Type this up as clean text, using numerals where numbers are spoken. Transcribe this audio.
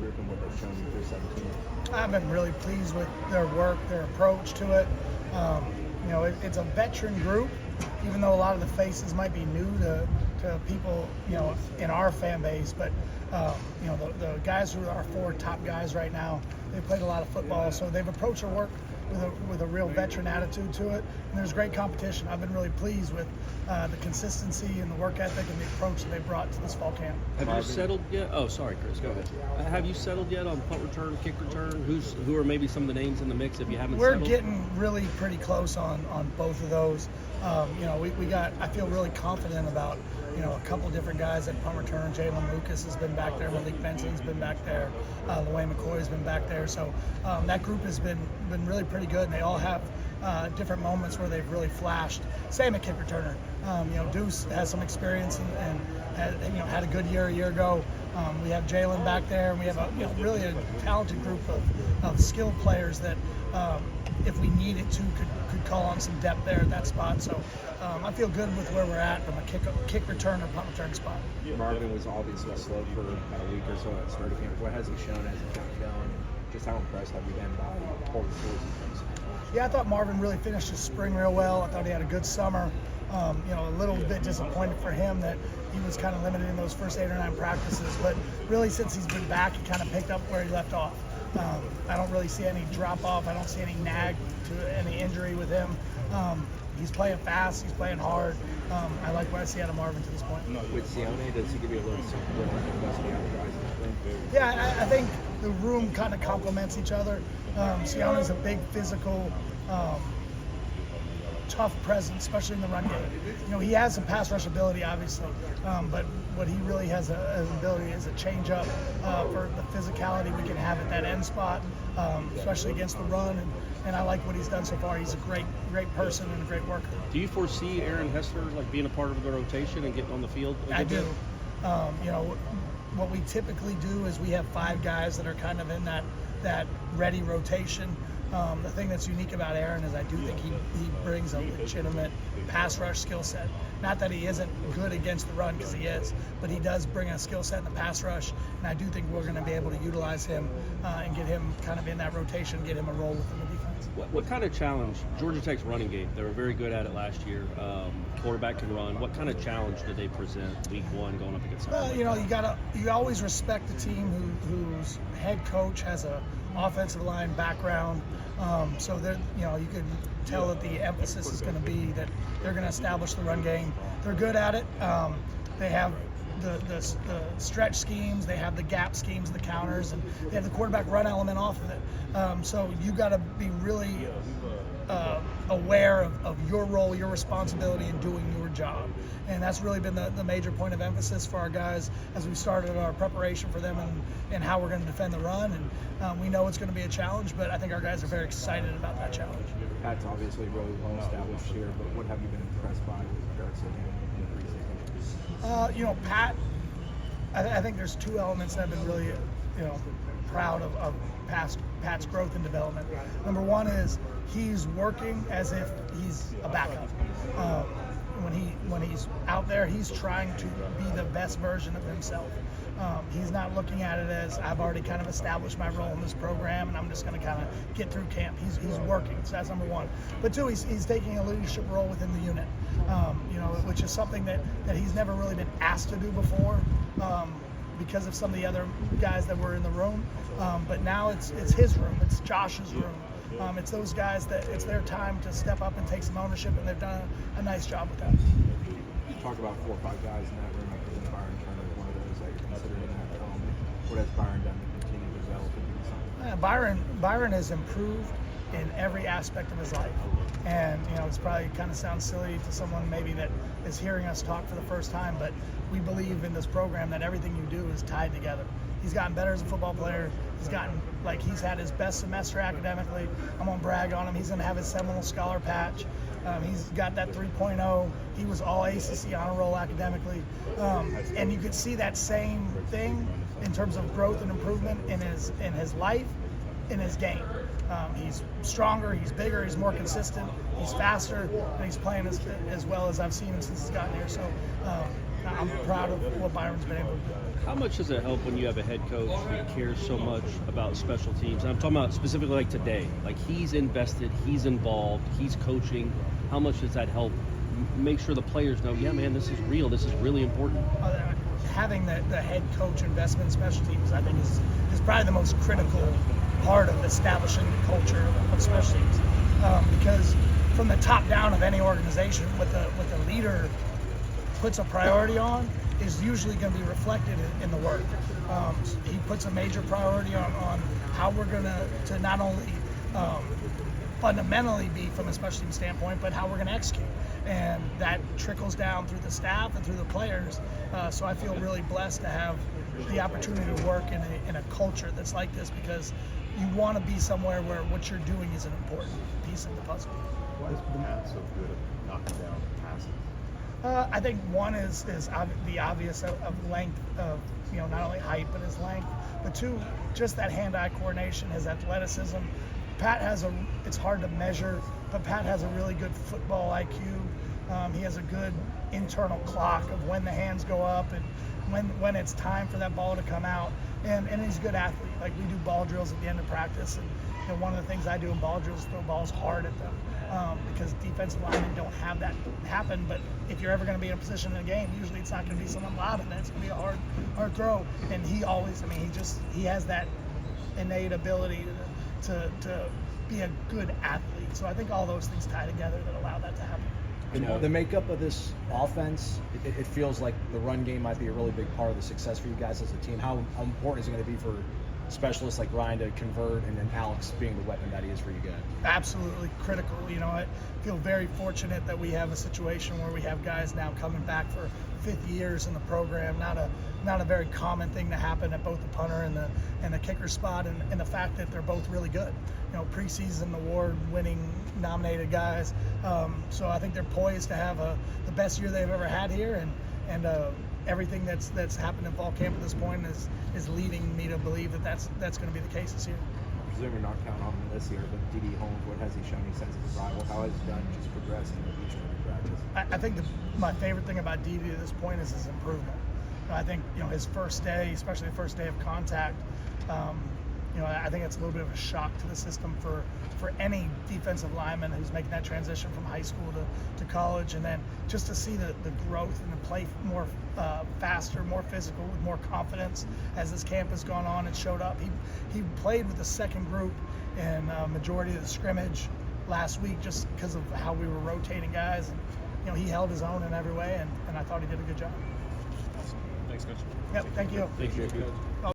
group and what they've shown you through 17? I've been really pleased with their work, their approach to it. It's a veteran group, even though a lot of the faces might be new to people, in our fan base. But, the guys who are our 4 top guys right now, they've played a lot of football, so they've approached their work with a real veteran attitude to it. And there's great competition. I've been really pleased with the consistency and the work ethic and the approach that they brought to this fall camp. Have you settled yet? Oh, sorry, Chris. Go ahead. Have you settled yet on punt return, kick return? Who are maybe some of the names in the mix if you haven't We're settled? getting really pretty close on both of those. I feel really confident about, a couple different guys at punt return. Jalen Lucas has been back there. Malik Benson's been back there. LeWayne McCoy's been back there. So that group has been really pretty good, and they all have different moments where they've really flashed. Same at kick returner. Deuce has some experience and had a good year a year ago. We have Jalen back there, and we have really a talented group of skilled players that, if we needed to, could call on some depth there at that spot. So I feel good with where we're at from a kick return or punt return spot. Marvin was obviously slow for about a week or so at start of camp. What has he shown as he kept going? Just how impressed have you been by all the tools he brings? Yeah, I thought Marvin really finished his spring real well. I thought he had a good summer. A little bit disappointed for him that he was kind of limited in those first 8 or 9 practices. But really, since he's been back, he kind of picked up where he left off. I don't really see any drop-off. I don't see any nag to any injury with him. He's playing fast. He's playing hard. I like what I see out of Marvin to this point. With Sione, does he give you a little something different than the other guys? Yeah, I think the room kind of complements each other. Sione's a big physical, tough presence, especially in the run game. He has some pass rush ability, obviously, but what he really has an ability is a change up for the physicality we can have at that end spot, especially against the run. And I like what he's done so far. He's a great person and a great worker. Do you foresee Aaron Hessler being a part of the rotation and getting on the field? I do. What we typically do is we have 5 guys that are kind of in that ready rotation. The thing that's unique about Aaron is I do think he brings a legitimate pass rush skill set. Not that he isn't good against the run, because he is, but he does bring a skill set in the pass rush, and I do think we're going to be able to utilize him and get him kind of in that rotation, get him a role within the defense. What kind of challenge? Georgia Tech's running game, they were very good at it last year. Quarterback can run. What kind of challenge did they present week 1 going up against Well, you always respect the team whose head coach has a offensive line background. So you can tell that the emphasis is going to be that they're going to establish the run game. They're good at it. They have the stretch schemes, they have the gap schemes, the counters, and they have the quarterback run element off of it. So you got to be really aware of your role, your responsibility in doing your job. And that's really been the major point of emphasis for our guys as we started our preparation for them and how we're going to defend the run. And we know it's going to be a challenge, but I think our guys are very excited about that challenge. Pat's obviously really well established here, but what have you been impressed by with regards to him in the preseason? Pat, I think there's 2 elements that I've been really, proud of Pat's growth and development. Number 1 is he's working as if he's a backup. When he's out there, he's trying to be the best version of himself. He's not looking at it as I've already kind of established my role in this program and I'm just going to kind of get through camp. He's working, so that's number 1. But 2, he's taking a leadership role within the unit, which is something that he's never really been asked to do before because of some of the other guys that were in the room. But now it's his room, it's Josh's room. It's those guys that it's their time to step up and take some ownership, and they've done a nice job with that. You talk about 4 or 5 guys in that room. I think Byron Turner is one of those that you're considering that. What has Byron done to continue to develop and do something? Byron has improved in every aspect of his life. And, it's probably kind of sounds silly to someone maybe that is hearing us talk for the first time, but we believe in this program that everything you do is tied together. He's gotten better as a football player. He's had his best semester academically. I'm going to brag on him. He's going to have his Seminole Scholar patch. He's got that 3.0. He was all ACC honor roll academically. And you could see that same thing in terms of growth and improvement in his life, in his game. He's stronger, he's bigger, he's more consistent, he's faster, and he's playing as well as I've seen him since he's gotten here. So I'm proud of what Byron's been able to do. How much does it help when you have a head coach that cares so much about special teams? And I'm talking about specifically like today. Like he's invested, he's involved, he's coaching. How much does that help make sure the players know, yeah, man, this is real, this is really important? Having the head coach investment in special teams, I think, is probably the most critical part of establishing the culture of special teams. Because from the top down of any organization, what the leader puts a priority on is usually going to be reflected in the work. He puts a major priority on how we're going to not only fundamentally be from a special team standpoint, but how we're going to execute. And that trickles down through the staff and through the players. So I feel really blessed to have the opportunity to work in a culture that's like this, because you want to be somewhere where what you're doing is an important piece of the puzzle. Why is Pat so good at knocking down passes? I think one is the obvious of length, of not only height but his length, but two, just that hand-eye coordination, his athleticism. Pat has it's hard to measure, but Pat has a really good football IQ. He has a good internal clock of when the hands go up and when it's time for that ball to come out. And he's a good athlete. Like, we do ball drills at the end of practice, and one of the things I do in ball drills is throw balls hard at them, because defensive linemen don't have that happen. But if you're ever going to be in a position in a game, usually it's not going to be someone lobbing it. It's going to be a hard throw. And he always, he has that innate ability to be a good athlete. So I think all those things tie together that allow that to happen. The makeup of this offense, it feels like the run game might be a really big part of the success for you guys as a team. How important is it going to be for specialists like Ryan to convert, and then Alex being the weapon that he is for you guys? Absolutely critical. I feel very fortunate that we have a situation where we have guys now coming back for fifth years in the program. Not a very common thing to happen at both the punter and the kicker spot, and the fact that they're both really good. Preseason award-winning nominated guys. So I think they're poised to have the best year they've ever had here, and everything that's happened in fall camp at this point is leading me to believe that that's going to be the case this year. I presume you're not counting on him this year, but D.D. Holmes, what has he shown you since his arrival? How has he done just progressing with each and every practice? I think my favorite thing about D.D. at this point is his improvement. I think his first day, especially the first day of contact, I think it's a little bit of a shock to the system for any defensive lineman who's making that transition from high school to college, and then just to see the growth and to play more faster, more physical, with more confidence as this camp has gone on and showed up. He played with the second group in majority of the scrimmage last week just because of how we were rotating guys. And, he held his own in every way, and I thought he did a good job. Thanks, Coach. Yep, thank you. Thank you.